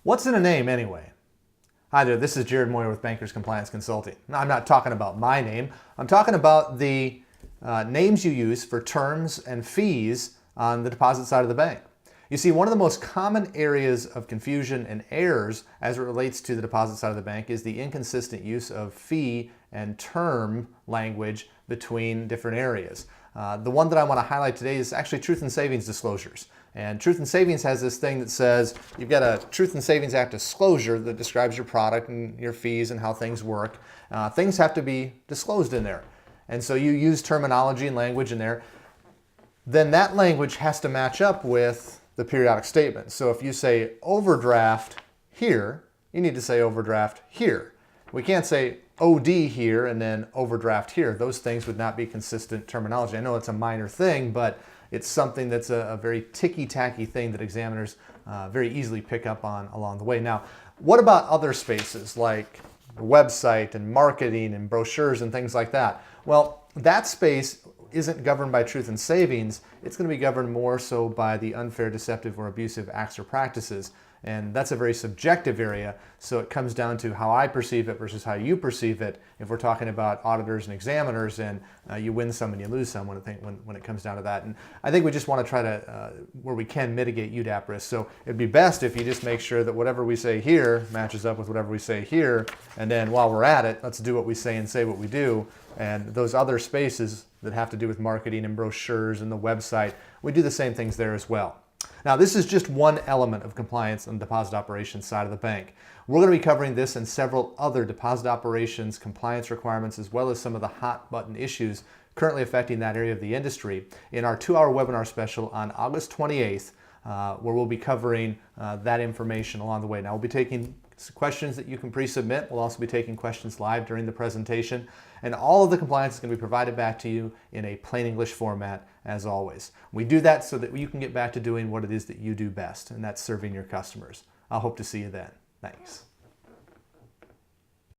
What's in a name anyway? Hi there, this is Jared Moyer with Bankers Compliance Consulting. Now, I'm not talking about my name. I'm talking about the names you use for terms and fees on the deposit side of the bank. You see, one of the most common areas of confusion and errors as it relates to the deposit side of the bank is the inconsistent use of fee and term language between different areas. The one that I want to highlight today is actually truth and savings disclosures. And Truth and Savings has this thing that says you've got a Truth and Savings Act disclosure that describes your product and your fees and how things work. Things have to be disclosed in there. And so you use terminology and language in there. Then that language has to match up with the periodic statement. So if you say overdraft here, you need to say overdraft here. We can't say OD here and then overdraft here. Those things would not be consistent terminology. I know it's a minor thing, but it's something that's a very ticky-tacky thing that examiners very easily pick up on along the way. Now, what about other spaces like the website and marketing and brochures and things like that? Well, that space isn't governed by truth and savings. It's going to be governed more so by the unfair, deceptive, or abusive acts or practices. And that's a very subjective area, so it comes down to how I perceive it versus how you perceive it if we're talking about auditors and examiners, and you win some and you lose some when it comes down to that. And I think we just want to try to, where we can, mitigate UDAP risk. So it'd be best if you just make sure that whatever we say here matches up with whatever we say here, and then while we're at it, let's do what we say and say what we do. And those other spaces that have to do with marketing and brochures and the website, we do the same things there as well. Now, this is just one element of compliance on the deposit operations side of the bank. We're going to be covering this and several other deposit operations compliance requirements, as well as some of the hot button issues currently affecting that area of the industry in our 2-hour webinar special on August 28th, where we'll be covering that information along the way. Now, we'll be taking questions that you can pre-submit. We'll also be taking questions live during the presentation. And all of the compliance is going to be provided back to you in a plain English format, as always. We do that so that you can get back to doing what it is that you do best, and that's serving your customers. I hope to see you then. Thanks.